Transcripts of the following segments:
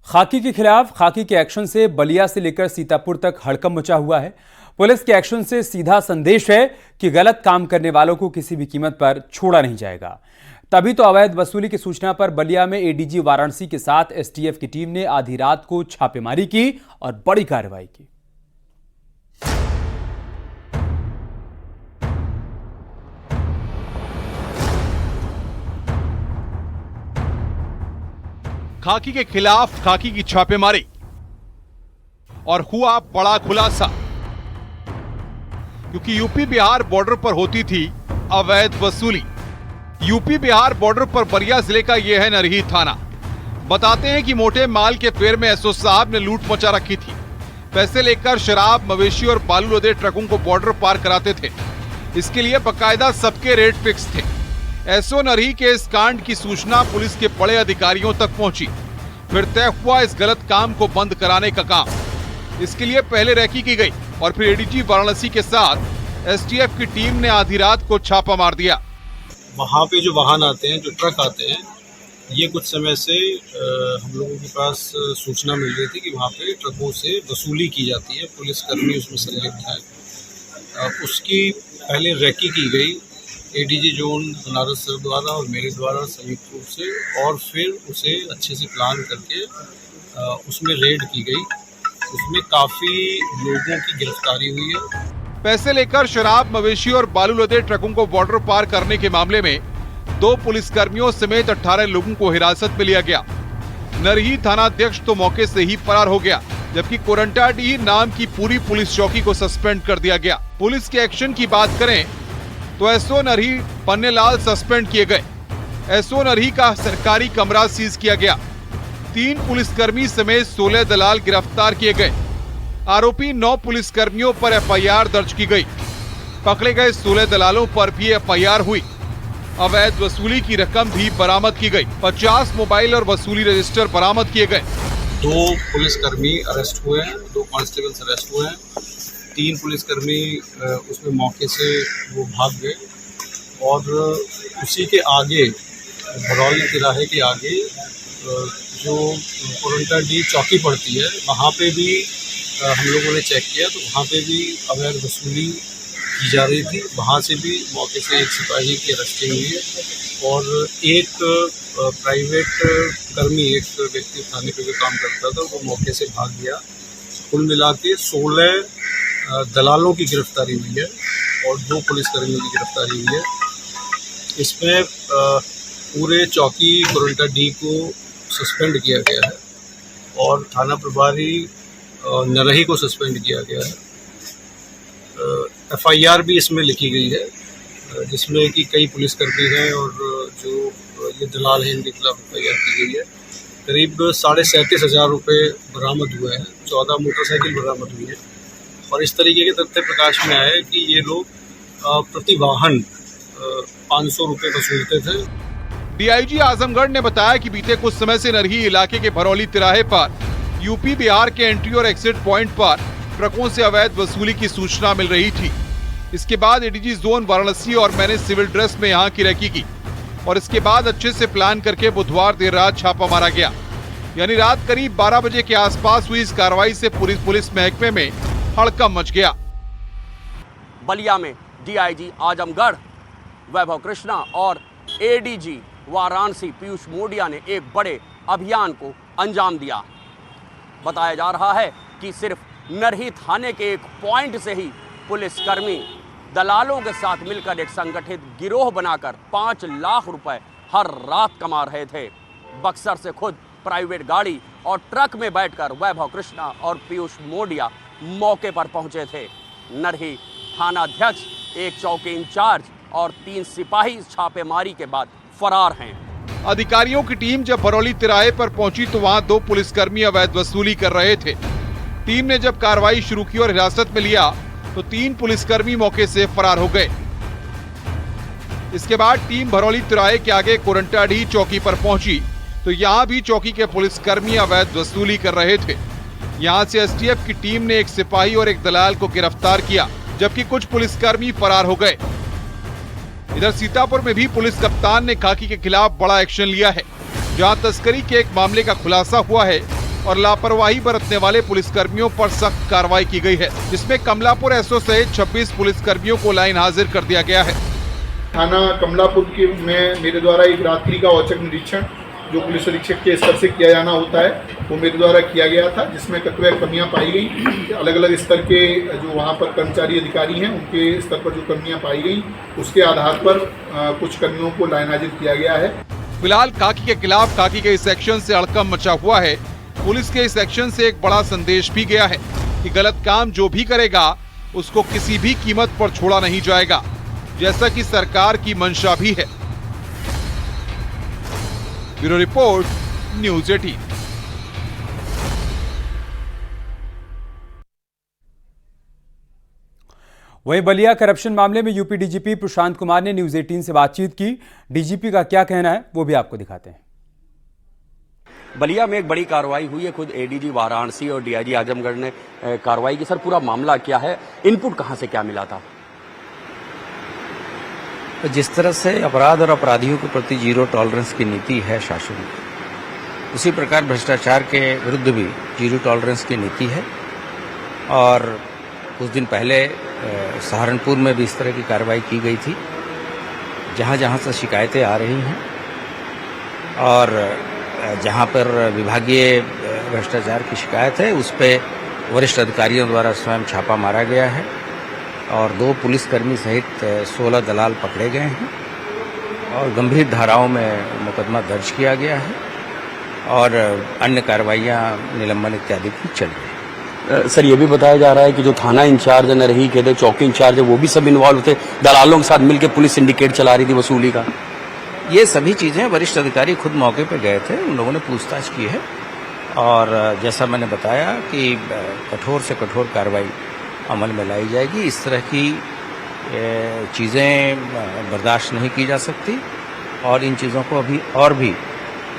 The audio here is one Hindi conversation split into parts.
खाकी के खिलाफ खाकी के एक्शन से बलिया से लेकर सीतापुर तक हड़कंप मचा हुआ है। पुलिस के एक्शन से सीधा संदेश है कि गलत काम करने वालों को किसी भी कीमत पर छोड़ा नहीं जाएगा। तभी तो अवैध वसूली की सूचना पर बलिया में एडीजी वाराणसी के साथ एसटीएफ की टीम ने आधी रात को छापेमारी की और बड़ी कार्रवाई की। खाकी के खिलाफ खाकी की छापेमारी और हुआ बड़ा खुलासा, क्योंकि यूपी बिहार बॉर्डर पर होती थी अवैध वसूली। यूपी बिहार बॉर्डर पर बलिया जिले का यह है नरही थाना। बताते हैं कि मोटे माल के फेर में एसओ साहब ने लूट मचा रखी थी। पैसे लेकर शराब, मवेशी और बालू लदे ट्रकों को बॉर्डर पार कराते थे। इसके लिए बकायदा सबके रेट फिक्स थे। एसओ नरही के इस कांड की सूचना पुलिस के बड़े अधिकारियों तक पहुंची। फिर तय हुआ इस गलत काम को बंद कराने का काम। इसके लिए पहले रेकी की गई और फिर एडीजी वाराणसी के साथ एसटीएफ की टीम ने आधी रात को छापा मार दिया। वहाँ पे जो वाहन आते हैं, जो ट्रक आते हैं, ये कुछ समय से हम लोगों के पास सूचना मिल रही थी कि वहाँ पे ट्रकों से वसूली की जाती है। पुलिसकर्मी उसमें संलिप्त है। उसकी पहले रेकी की गई एडीजी जोन बनारस सर द्वारा और मेरे द्वारा संयुक्त रूप से, और फिर उसे अच्छे से प्लान करके उसमें रेड की गई। उसमें काफ़ी लोगों की गिरफ्तारी हुई है। पैसे लेकर शराब, मवेशी और बालू लदे ट्रकों को बॉर्डर पार करने के मामले में 2 पुलिसकर्मियों समेत 18 लोगों को हिरासत में लिया गया। नरही थानाध्यक्ष तो मौके से ही फरार हो गया, जबकि कोरंटाडीह नाम की पूरी पुलिस चौकी को सस्पेंड कर दिया गया। पुलिस के एक्शन की बात करें तो एसओ नरही पन्नेलाल सस्पेंड किए गए। एसओ नरही का सरकारी कमरा सीज किया गया। 3 पुलिसकर्मी समेत 16 दलाल गिरफ्तार किए गए। आरोपी 9 पुलिसकर्मियों पर एफआईआर दर्ज की गई। पकड़े गए 16 दलालों पर भी एफआईआर हुई। अवैध वसूली की रकम भी बरामद की गई। 50 मोबाइल और वसूली रजिस्टर बरामद किए गए। 2 पुलिसकर्मी अरेस्ट हुए हैं, 2 कांस्टेबल्स अरेस्ट हुए हैं। 3 पुलिसकर्मी उसमें मौके से वो भाग गए। और उसी के आगे, भरौली तिराहे के आगे जो कोरंटाडीह चौकी पड़ती है, वहाँ पे भी हम लोगों ने चेक किया तो वहाँ पे भी अवैध वसूली की जा रही थी। वहाँ से भी मौके से एक सिपाही की अरेस्टिंग हुई है और एक प्राइवेट कर्मी, एक व्यक्ति थाने पे जो काम करता था, वो मौके से भाग गया। कुल मिला के 16 दलालों की गिरफ्तारी हुई है और 2 पुलिसकर्मियों की गिरफ्तारी हुई है। इसमें पूरे चौकी कोरंटाडीह को सस्पेंड किया गया है और थाना प्रभारी नरही को सस्पेंड किया गया है। एफआईआर भी इसमें लिखी गई है, जिसमें कि कई पुलिसकर्मी हैं और जो ये दलाल हैं, इनके खिलाफ एफआईआर की गई है। करीब 37,500 रुपये बरामद हुए हैं। 14 मोटरसाइकिल बरामद हुई है और इस तरीके के तथ्य प्रकाश में आए कि ये लोग प्रति वाहन 500 रुपये वसूलते थे। डीआईजी आजमगढ़ ने बताया कि बीते कुछ समय से नरही इलाके के भरौली तिराहे पर यूपी बिहार के एंट्री और एग्जिट पॉइंट पर ट्रकों से अवैध वसूली की सूचना मिल रही थी। इसके बाद एडीजी जोन वाराणसी और मैंने सिविल ड्रेस में यहाँ की रेकी की और इसके बाद अच्छे से प्लान करके बुधवार देर रात छापा मारा गया। यानी रात करीब 12 बजे के आसपास हुई इस कार्रवाई से पूरी पुलिस महकमे में हड़कंप मच गया। बलिया में डीआईजी आजमगढ़ वैभव कृष्णा और एडीजी वाराणसी पीयूष मोडिया ने एक बड़े अभियान को अंजाम दिया। बताया जा रहा है कि सिर्फ नरही थाने के एक पॉइंट से ही पुलिसकर्मी दलालों के साथ मिलकर एक संगठित गिरोह बनाकर 5 लाख रुपए हर रात कमा रहे थे। बक्सर से खुद प्राइवेट गाड़ी और ट्रक में बैठकर वैभव कृष्णा और पीयूष मोडिया मौके पर पहुंचे थे। नरही थानाध्यक्ष, एक चौकी इंचार्ज और 3 सिपाही छापेमारी के बाद फरार हैं। अधिकारियों की टीम जब भरौली तिराहे पर पहुंची तो वहां 2 पुलिसकर्मी अवैध वसूली कर रहे थे। टीम ने जब कार्रवाई शुरू की और हिरासत में लिया तो 3 पुलिसकर्मी मौके से फरार हो गए। इसके बाद टीम भरौली तिराहे के आगे कोरंटाडीह चौकी पर पहुंची तो यहाँ भी चौकी के पुलिसकर्मी अवैध वसूली कर रहे थे। यहाँ से एसटीएफ की टीम ने एक सिपाही और एक दलाल को गिरफ्तार किया, जबकि कुछ पुलिसकर्मी फरार हो गए। इधर सीतापुर में भी पुलिस कप्तान ने खाकी के खिलाफ बड़ा एक्शन लिया है, जहां तस्करी के एक मामले का खुलासा हुआ है और लापरवाही बरतने वाले पुलिसकर्मियों पर सख्त कार्रवाई की गई है, जिसमें कमलापुर एसओ सहित 26 पुलिसकर्मियों को लाइन हाजिर कर दिया गया है। थाना कमलापुर में मेरे द्वारा एक रात्रि का औचक निरीक्षण जो पुलिस अधीक्षक के स्तर से किया जाना होता है वो मेरे द्वारा किया गया था, जिसमें कतिपय कमियां पाई गई। अलग अलग स्तर के जो वहां पर कर्मचारी अधिकारी हैं उनके स्तर पर जो कमियां पाई गई उसके आधार पर कुछ कर्मियों को लाइन हाजिर किया गया है। फिलहाल खाकी के खिलाफ खाकी के इस एक्शन से हड़कंप मचा हुआ है। पुलिस के इस एक्शन से एक बड़ा संदेश भी गया है कि गलत काम जो भी करेगा उसको किसी भी कीमत पर छोड़ा नहीं जाएगा, जैसा कि सरकार की मंशा भी है। Bureau report, news 18। वहीं बलिया करप्शन मामले में यूपी डीजीपी प्रशांत कुमार ने न्यूज़ 18 से बातचीत की। डीजीपी का क्या कहना है वो भी आपको दिखाते हैं। बलिया में एक बड़ी कार्रवाई हुई है, खुद एडीजी वाराणसी और डीआईजी आजमगढ़ ने कार्रवाई की। सर, पूरा मामला क्या है, इनपुट कहां से क्या मिला था? तो जिस तरह से अपराध और अपराधियों के प्रति जीरो टॉलरेंस की नीति है शासन की, उसी प्रकार भ्रष्टाचार के विरुद्ध भी जीरो टॉलरेंस की नीति है। और कुछ दिन पहले सहारनपुर में भी इस तरह की कार्रवाई की गई थी, जहां जहां से शिकायतें आ रही हैं और जहां पर विभागीय भ्रष्टाचार की शिकायत है उस पर वरिष्ठ अधिकारियों द्वारा स्वयं छापा मारा गया है और 2 पुलिसकर्मी सहित 16 दलाल पकड़े गए हैं और गंभीर धाराओं में मुकदमा दर्ज किया गया है और अन्य कार्रवाइयां निलंबन इत्यादि की चल रही है। सर, ये भी बताया जा रहा है कि जो थाना इंचार्ज है, नरही के चौकी इंचार्ज है, वो भी सब इन्वॉल्व थे, दलालों के साथ मिलकर पुलिस सिंडिकेट चला रही थी वसूली का। ये सभी चीज़ें वरिष्ठ अधिकारी खुद मौके पर गए थे, उन लोगों ने पूछताछ की है और जैसा मैंने बताया कि कठोर से कठोर कार्रवाई अमल में लाई जाएगी। इस तरह की चीज़ें बर्दाश्त नहीं की जा सकती और इन चीज़ों को अभी और भी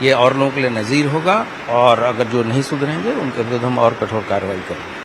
ये और लोगों के लिए नज़ीर होगा और अगर जो नहीं सुधरेंगे उनके विरुद्ध हम और कठोर कार्रवाई करेंगे।